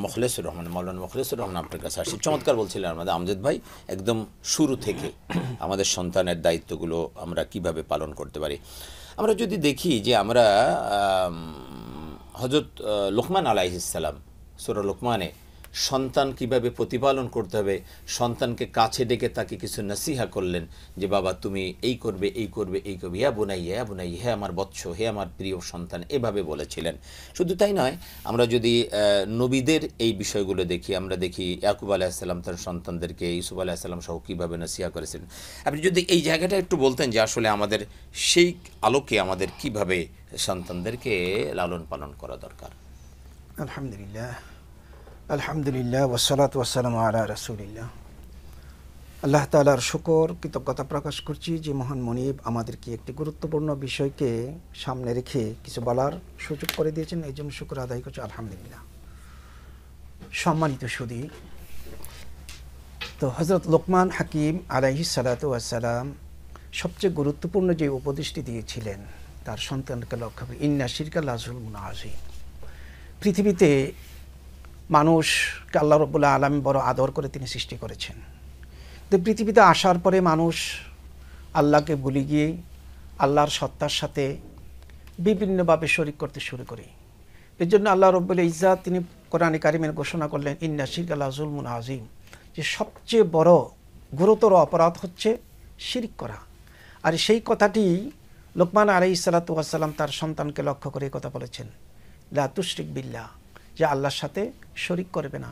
মুখলেসুর রহমান, মাওলানা মুখলেসুর রহমান আপনার কাছে আসি। চমৎকার বলছিলেন আমাদের আমজদ ভাই, একদম শুরু থেকে আমাদের সন্তানের দায়িত্বগুলো আমরা কিভাবে পালন করতে পারি। আমরা যদি দেখি যে আমরা হযরত লোকমান আলাইহিস সালাম সূরা লোকমানে সন্তান কিভাবে প্রতিপালন করতে হবে, সন্তানকে কাছে ডেকে তাকে কিছু নসিহা করলেন যে বাবা তুমি এই করবে এই করবে এই করবে, ইয়া বুনাইয়া ইয়া বুনাইয়া, হে আমার বৎস, হে আমার প্রিয় সন্তান, এভাবে বলেছিলেন। শুধু তাই নয়, আমরা যদি নবীদের এই বিষয়গুলো দেখি, আমরা দেখি ইয়াকুব আলাইহিস সালাম তার সন্তানদেরকে ইউসুফ আলাইহিস সালাম সহ কীভাবে নসিহা করেছেন। আপনি যদি এই জায়গাটা একটু বলতেন যে আসলে আমাদের সেই আলোকে আমাদের কিভাবে সন্তানদেরকে লালন পালন করা দরকার। আলহামদুলিল্লাহ, আলহামদুলিল্লাহ, ওয়াসসালাতু ওয়াসসালামু আলা রাসূলিল্লাহ। আল্লাহ তাআলার শুকর, কৃতজ্ঞতা প্রকাশ করছি যে মহান মনিব আমাদেরকে একটি গুরুত্বপূর্ণ বিষয়কে সামনে রেখে কিছু বলার সুযোগ করে দিয়েছেন, এই জন্য শুকর আদায় করছি আলহামদুলিল্লাহ। সম্মানিত সুধী, তো হযরত লোকমান হাকিম আলাইহিস সালাতু ওয়াসসালাম সবচেয়ে গুরুত্বপূর্ণ যে উপদেশটি দিয়েছিলেন তার সন্তানকে লক্ষ্য করে, ইন্না শিরকা লাযুলমুন আযীম। পৃথিবীতে মানুষকে আল্লাহ রাব্বুল আলামিন বড় আদর করে তিনি সৃষ্টি করেছেন। তো পৃথিবীতে আসার পরে মানুষ আল্লাহকে ভুলে গিয়ে আল্লাহর সত্তার সাথে বিভিন্নভাবে শরীক করতে শুরু করে। এর জন্য আল্লাহ রাব্বুল ইজ্জাত তিনি কোরআনে কারিমে ঘোষণা করলেন, ইন্না শিরকা লাযুলমুন আযীম, যে সবচেয়ে বড় গুরুতর অপরাধ হচ্ছে শিরিক করা। আর সেই কথাটি লোকমান আলাইহিস সালাতু ওয়াসসালাম তার সন্তানকে লক্ষ্য করে কথা বলেছেন, লা তুশরিক বিল্লাহ, যে আল্লাহর সাথে শরিক করবে না।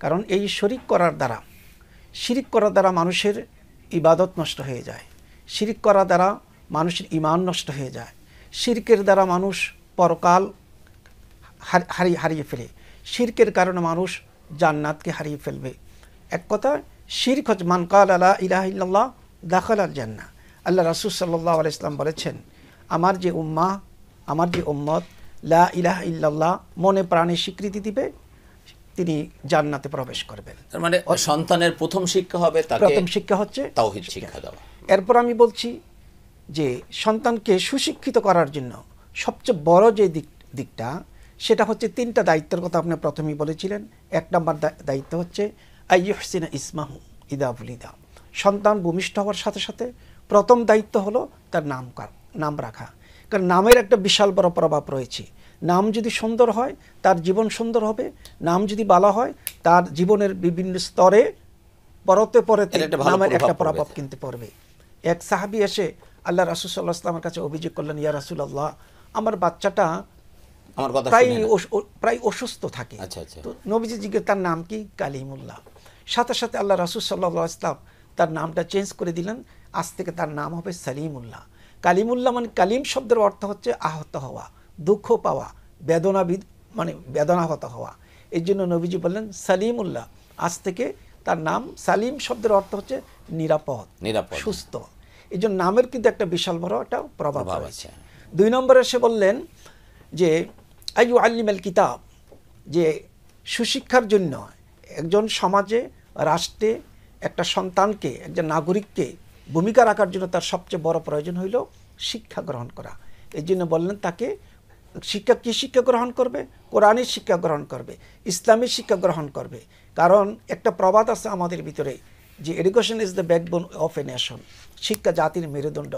কারণ এই শরিক করার দ্বারা, শিরিক করার দ্বারা মানুষের ইবাদত নষ্ট হয়ে যায়, শিরিক করার দ্বারা মানুষের ঈমান নষ্ট হয়ে যায়, শিরকের দ্বারা মানুষ পরকাল হারিয়ে ফেলে, শিরকের কারণে মানুষ জান্নাতকে হারিয়ে ফেলবে। এক কথা, শিরক হচ্ছে মান ক্বালা লা ইলাহা ইল্লাল্লাহ দাখালাল জান্নাহ। আল্লাহ রাসূল সাল্লাল্লাহু আলাইহি ওয়াসাল্লাম বলেছেন, আমার যে উম্মাহ, আমার যে উম্মত লা ইলাহা ইল্লাল্লাহ মনে প্রাণে স্বীকৃতি দিবে, তিনি জান্নাতে প্রবেশ করবেন। তার মানে সন্তানের প্রথম শিক্ষা হবে, তাকে প্রথম শিক্ষা হচ্ছে তাওহীদ শিক্ষা দেওয়া। এরপর আমি বলছি যে সন্তানকে সুশিক্ষিত করার জন্য সবচেয়ে বড় যে দিকটা, সেটা হচ্ছে তিনটা দায়িত্বের কথা আপনি প্রথমেই বলেছিলেন। এক নম্বর দায়িত্ব হচ্ছে আইয়ুহসিনা ইসমাহু ইদা বুলিদা। সন্তান ভূমিষ্ঠ হওয়ার সাথে সাথে প্রথম দায়িত্ব হলো তার নাম রাখা। কারণ নামের একটা বিশাল বড় প্রভাব রয়েছে। নাম যদি সুন্দর হয় তার জীবন সুন্দর হবে, নাম যদি ভালো হয় তার জীবনের বিভিন্ন স্তরে পরতে পরতে নামের একটা প্রভাব কিনতে পড়বে। এক সাহাবী এসে আল্লাহ রাসূল সাল্লাল্লাহু আলাইহি ওয়াসাল্লামের কাছে অভিযোগ করলেন, ইয়া রাসূলুল্লাহ, আমার বাচ্চাটা প্রায় অসুস্থ থাকে। তো নবীজি জিজ্ঞেস, তার নাম কি? কালিমুল্লাহ। সাথে সাথে আল্লাহ রাসূল সাল্লাল্লাহু আলাইহি ওয়াসাল্লাম তার নামটা চেঞ্জ করে দিলেন, আজ থেকে তার নাম হবে সালিমুল্লাহ। কালিমুল্লাহ মানে কালিম শব্দের অর্থ হচ্ছে আহত হওয়া, দুঃখ পাওয়া, বেদনাহত হওয়া। এই জন্য নবীজি বললেন সালিমুল্লাহ, আজ থেকে তার নাম সালিম শব্দের অর্থ হচ্ছে নিরাপদ, সুস্থ। এই জন্য নামের কিন্তু একটা বিশাল বড় একটা প্রভাব আছে। 2 নম্বরে সে বললেন যে আইয়ু আল্লিমাল কিতাব, যে সুশিক্ষার জন্য একজন সমাজে, রাষ্ট্রে একটা সন্তানকে, একজন নাগরিককে ভূমিকা রাখার জন্য তার সবচেয়ে বড় প্রয়োজন হইল শিক্ষা গ্রহণ করা। এই জন্য বললেন তাকে কি শিক্ষা গ্রহণ করবে? কোরআনের শিক্ষা গ্রহণ করবে, ইসলামের শিক্ষা গ্রহণ করবে। কারণ একটা প্রবাদ আছে আমাদের ভিতরে যে education is the backbone of a nation, শিক্ষা জাতির মেরুদণ্ড।